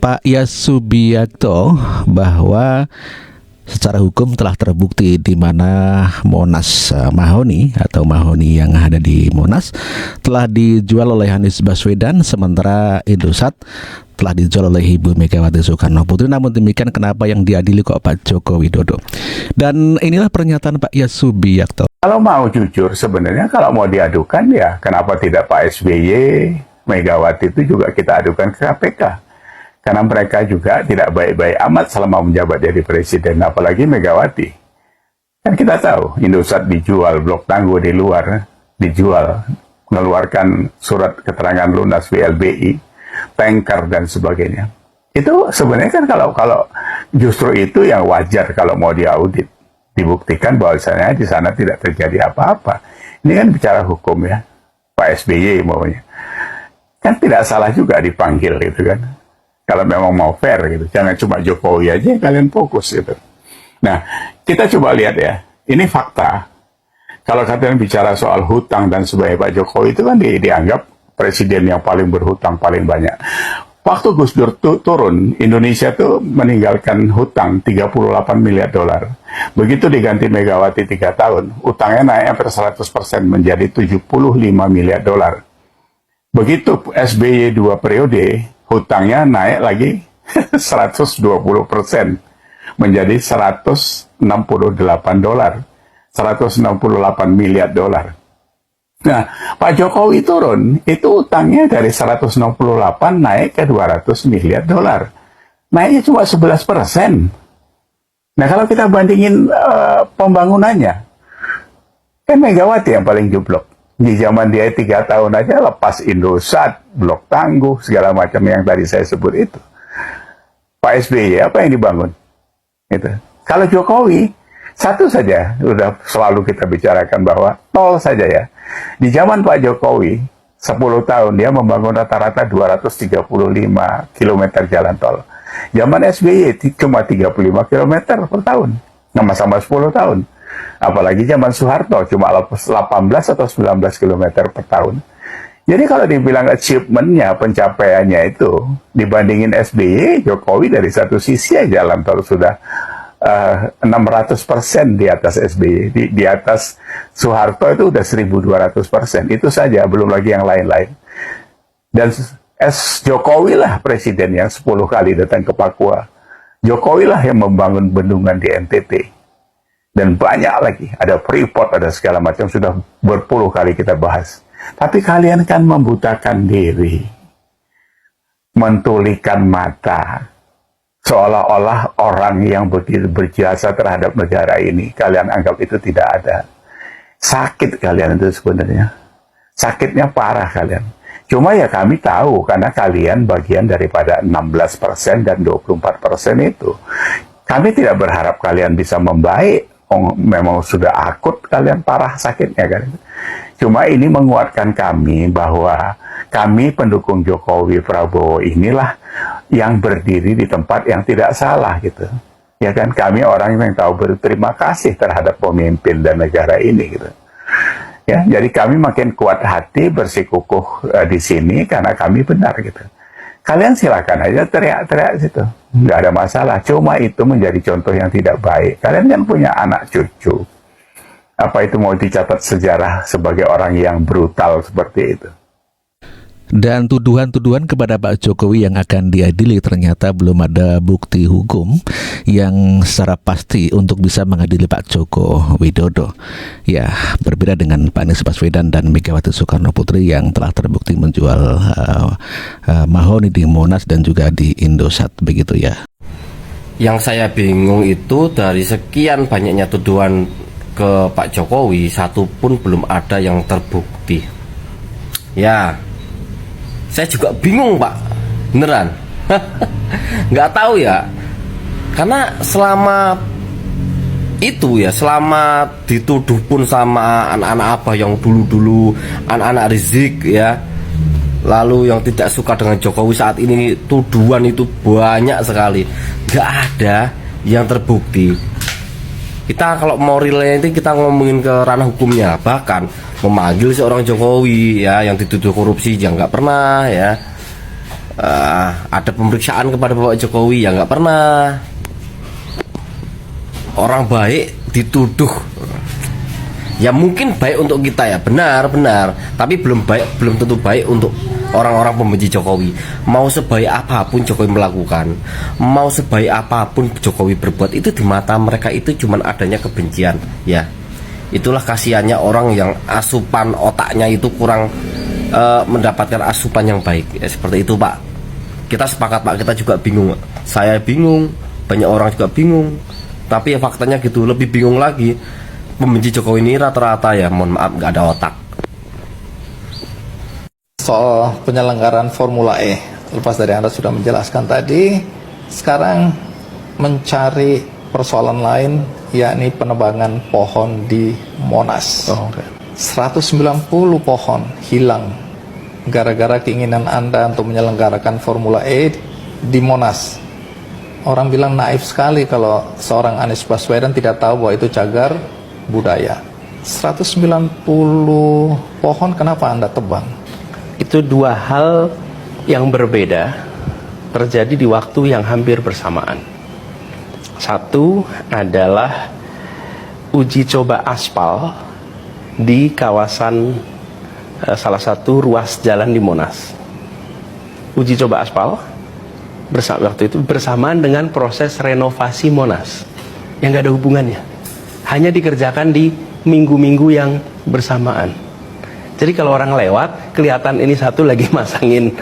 Pak Yas Subiakto bahwa secara hukum telah terbukti di mana Monas Mahoni atau Mahoni yang ada di Monas telah dijual oleh Anies Baswedan, sementara Indosat telah dijual oleh Ibu Megawati Soekarno Putri. Namun demikian, kenapa yang diadili kok Pak Joko Widodo? Dan inilah pernyataan Pak Yas Subiakto. Kalau mau jujur, sebenarnya kalau mau diadukan ya kenapa tidak Pak SBY, Megawati itu juga kita adukan ke KPK. Karena mereka juga tidak baik-baik amat selama menjabat jadi presiden, apalagi Megawati. Kan kita tahu, Indosat dijual, Blok Tangguh di luar, dijual, mengeluarkan surat keterangan lunas WLBI, tanker dan sebagainya. Itu sebenarnya kan kalau justru itu yang wajar kalau mau diaudit. Dibuktikan bahwasanya di sana tidak terjadi apa-apa. Ini kan bicara hukum ya, Pak SBY maunya. Kan tidak salah juga dipanggil gitu kan. Kalau memang mau fair gitu, jangan cuma Jokowi aja yang kalian fokus gitu. Nah, kita coba lihat ya, ini fakta. Kalau kalian bicara soal hutang dan sebagainya, Pak Jokowi itu kan dianggap presiden yang paling berhutang paling banyak. Waktu Gus Dur turun, Indonesia tuh meninggalkan hutang 38 miliar dolar. Begitu diganti Megawati 3 tahun, utangnya naik hampir 100% menjadi 75 miliar dolar. Begitu SBY 2 periode, hutangnya naik lagi 120% menjadi 168 dolar, 168 miliar dolar. Nah, Pak Jokowi turun, itu utangnya dari 168 naik ke 200 miliar dolar. Naiknya cuma 11%. Nah, kalau kita bandingin pembangunannya, kan Megawati yang paling jublok. Di zaman dia 3 tahun aja lepas Indosat, Blok Tangguh, segala macam yang tadi saya sebut itu. Pak SBY apa yang dibangun? Gitu. Kalau Jokowi, satu saja, udah selalu kita bicarakan bahwa tol saja ya. Di zaman Pak Jokowi, 10 tahun dia membangun rata-rata 235 km jalan tol. Zaman SBY cuma 35 km per tahun, sama-sama 10 tahun. Apalagi zaman Soeharto cuma 18 atau 19 km per tahun. Jadi kalau dibilang achievement-nya, pencapaiannya itu dibandingin SBY, Jokowi dari satu sisi aja jalan tol sudah 600% di atas SBY. Di atas Soeharto itu udah 1200%. Itu saja, belum lagi yang lain-lain. Dan Jokowi lah presiden yang 10 kali datang ke Papua. Jokowi lah yang membangun bendungan di NTT. Dan banyak lagi, ada Freeport, ada segala macam, sudah berpuluh kali kita bahas. Tapi kalian kan membutakan diri, mentulikan mata, seolah-olah orang yang begitu berjasa terhadap negara ini, kalian anggap itu tidak ada. Sakit kalian itu sebenarnya. Sakitnya parah kalian. Cuma ya kami tahu, karena kalian bagian daripada 16% dan 24% itu. Kami tidak berharap kalian bisa membaik. Memang sudah akut kalian parah sakitnya kan. Cuma ini menguatkan kami bahwa kami pendukung Jokowi Prabowo inilah yang berdiri di tempat yang tidak salah gitu. Ya kan, kami orang yang tahu berterima kasih terhadap pemimpin dan negara ini gitu. Ya, jadi kami makin kuat hati bersikukuh di sini karena kami benar gitu. Kalian silakan aja teriak-teriak situ, nggak ada masalah. Cuma itu menjadi contoh yang tidak baik. Kalian kan punya anak cucu. Apa itu mau dicatat sejarah sebagai orang yang brutal seperti itu? Dan tuduhan-tuduhan kepada Pak Jokowi yang akan diadili ternyata belum ada bukti hukum yang secara pasti untuk bisa mengadili Pak Joko Widodo. Ya, berbeda dengan Pak Anies Baswedan dan Megawati Soekarno Putri yang telah terbukti menjual Mahoni di Monas dan juga di Indosat, begitu ya. Yang saya bingung itu dari sekian banyaknya tuduhan ke Pak Jokowi, satu pun belum ada yang terbukti. Ya, saya juga bingung Pak, beneran. Nggak tahu ya, karena selama itu ya, selama dituduh pun sama anak-anak Abah yang dulu-dulu, anak-anak Rizik ya, lalu yang tidak suka dengan Jokowi saat ini, tuduhan itu banyak sekali, nggak ada yang terbukti. Kita kalau mau relay nanti kita ngomongin ke ranah hukumnya, bahkan memanggil seorang Jokowi ya yang dituduh korupsi yang nggak pernah ya, ada pemeriksaan kepada Bapak Jokowi, ya nggak pernah. Orang baik dituduh, ya mungkin baik untuk kita ya, benar, tapi belum tentu baik untuk orang-orang pembenci Jokowi. Mau sebaik apapun Jokowi melakukan, mau sebaik apapun Jokowi berbuat, itu di mata mereka itu cuman adanya kebencian. Ya, itulah kasihannya orang yang asupan otaknya itu kurang mendapatkan asupan yang baik. Ya, seperti itu Pak. Kita sepakat Pak, kita juga bingung. Saya bingung, banyak orang juga bingung. Tapi ya faktanya gitu, lebih bingung lagi. Pembenci Jokowi ini rata-rata ya, mohon maaf, nggak ada otak. Soal penyelenggaraan Formula E, lepas dari Anda sudah menjelaskan tadi, sekarang mencari persoalan lain, yakni penebangan pohon di Monas. 190 pohon hilang gara-gara keinginan Anda untuk menyelenggarakan Formula E di Monas. Orang bilang naif sekali kalau seorang Anies Baswedan tidak tahu bahwa itu cagar budaya. 190 pohon kenapa Anda tebang? Itu dua hal yang berbeda terjadi di waktu yang hampir bersamaan. Satu adalah uji coba aspal di kawasan salah satu ruas jalan di Monas. Uji coba aspal waktu itu bersamaan dengan proses renovasi Monas yang gak ada hubungannya, hanya dikerjakan di minggu-minggu yang bersamaan. Jadi kalau orang lewat kelihatan ini satu lagi masangin.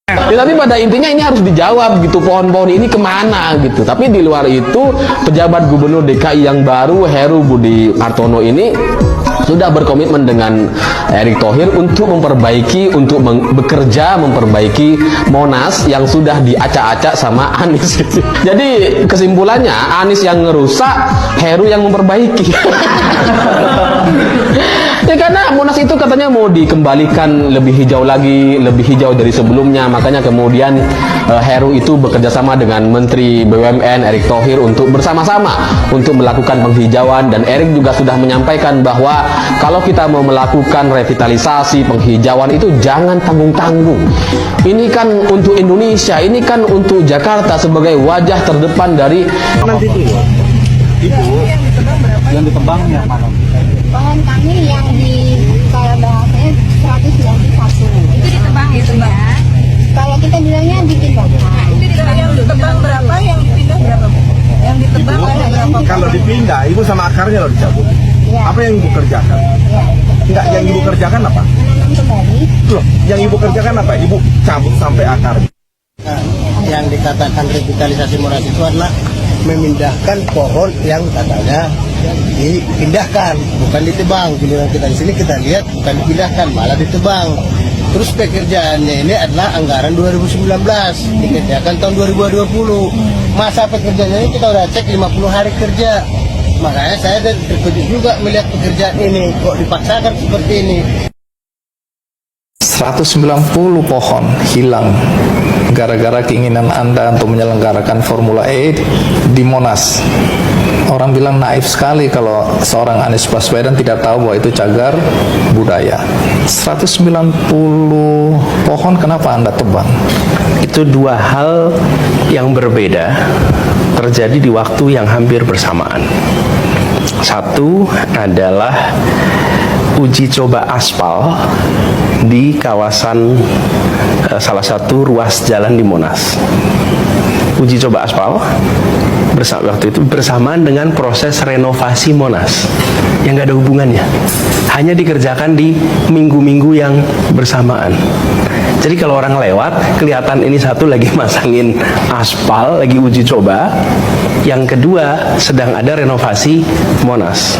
Ya, tapi pada intinya ini harus dijawab gitu, pohon-pohon ini kemana gitu. Tapi di luar itu pejabat gubernur DKI yang baru Heru Budi Hartono ini sudah berkomitmen dengan Erick Thohir untuk bekerja memperbaiki Monas yang sudah diacak-acak sama Anies. Jadi kesimpulannya Anies yang ngerusak, Heru yang memperbaiki. Ya karena Monas itu katanya mau dikembalikan lebih hijau lagi, lebih hijau dari sebelumnya. Makanya kemudian Heru itu bekerja sama dengan Menteri BUMN Erick Thohir untuk bersama-sama untuk melakukan penghijauan. Dan Erick juga sudah menyampaikan bahwa kalau kita mau melakukan revitalisasi penghijauan itu jangan tanggung-tanggung. Ini kan untuk Indonesia, ini kan untuk Jakarta sebagai wajah terdepan dari Nanti itu Ibu yang ditebang yang mana? Pohon kami yang di kalau bahasanya 191 itu ditebang gitu Mbak. Kalau kita bilangnya ditebang. Nah, itu yang ditebang berapa, yang dipindah berapa? Yang ditebang ada berapa? Kalau dipindah, Ibu sama akarnya loh dicabut. Ya. Apa yang Ibu kerjakan? Ya. Enggak, yang Ibu kerjakan apa? Kembali. Loh, yang Ibu kerjakan apa? Ibu cabut sampai akar. Yang dikatakan revitalisasi Monas itu adalah memindahkan pohon yang katanya dipindahkan, bukan ditebang. Giliran kita di sini kita lihat bukan dipindahkan, malah ditebang. Terus pekerjaannya ini adalah anggaran 2019, dikerjakan tahun 2020. Masa pekerjaannya ini kita udah cek 50 hari kerja. Makanya saya terkejut juga melihat pekerjaan ini kok dipaksakan seperti ini. 190 pohon hilang gara-gara keinginan Anda untuk menyelenggarakan Formula E di Monas. Orang bilang naif sekali kalau seorang Anies Baswedan tidak tahu bahwa itu cagar budaya. 190 pohon kenapa Anda tebang? Itu dua hal yang berbeda terjadi di waktu yang hampir bersamaan. Satu adalah uji coba aspal di kawasan salah satu ruas jalan di Monas. Uji coba aspal waktu itu bersamaan dengan proses renovasi Monas yang gak ada hubungannya, hanya dikerjakan di minggu-minggu yang bersamaan. Jadi kalau orang lewat kelihatan ini satu lagi masangin aspal, lagi uji coba, yang kedua sedang ada renovasi Monas.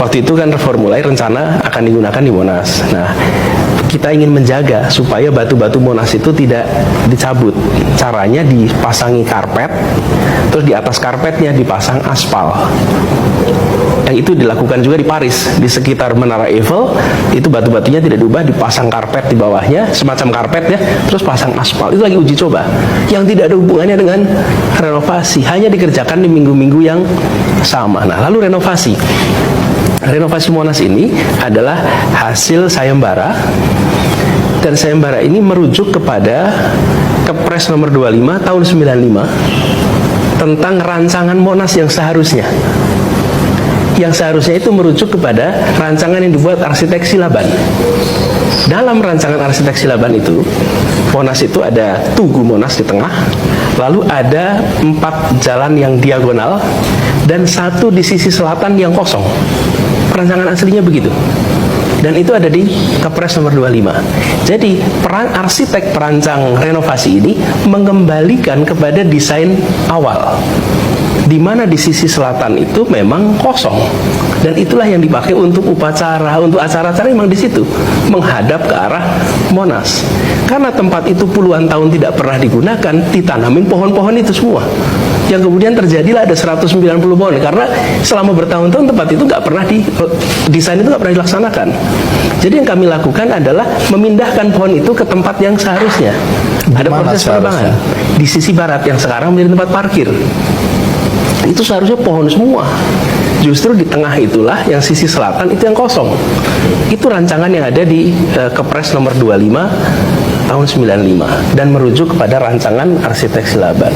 Waktu itu kan Formula E rencana akan digunakan di Monas. Nah, kita ingin menjaga supaya batu-batu Monas itu tidak dicabut. Caranya dipasangi karpet, terus di atas karpetnya dipasang aspal. Yang itu dilakukan juga di Paris, di sekitar Menara Eiffel, itu batu-batunya tidak diubah, dipasang karpet di bawahnya, semacam karpet ya, terus pasang aspal. Itu lagi uji coba, yang tidak ada hubungannya dengan renovasi, hanya dikerjakan di minggu-minggu yang sama. Nah, lalu renovasi Monas ini adalah hasil sayembara dan sayembara ini merujuk kepada Kepres nomor 25 tahun 95 tentang rancangan Monas yang seharusnya itu merujuk kepada rancangan yang dibuat arsitek Silaban. Dalam rancangan arsitek Silaban itu, Monas itu ada Tugu Monas di tengah, lalu ada 4 jalan yang diagonal dan 1 di sisi selatan yang kosong. Rancangan aslinya begitu. Dan itu ada di Kepres nomor 25. Jadi peran arsitek perancang renovasi ini mengembalikan kepada desain awal, di mana di sisi selatan itu memang kosong, dan itulah yang dipakai untuk upacara, untuk acara-acara memang di situ menghadap ke arah Monas. Karena tempat itu puluhan tahun tidak pernah digunakan, ditanamin pohon-pohon itu semua. Yang kemudian terjadilah ada 190 pohon, karena selama bertahun-tahun tempat itu nggak pernah desain itu nggak pernah dilaksanakan. Jadi yang kami lakukan adalah memindahkan pohon itu ke tempat yang seharusnya. Ada proses penebangan di sisi barat yang sekarang menjadi tempat parkir. Itu seharusnya pohon semua. Justru di tengah itulah yang sisi selatan itu yang kosong. Itu rancangan yang ada di Kepres nomor 25 tahun 95 dan merujuk kepada rancangan arsitek Silaban.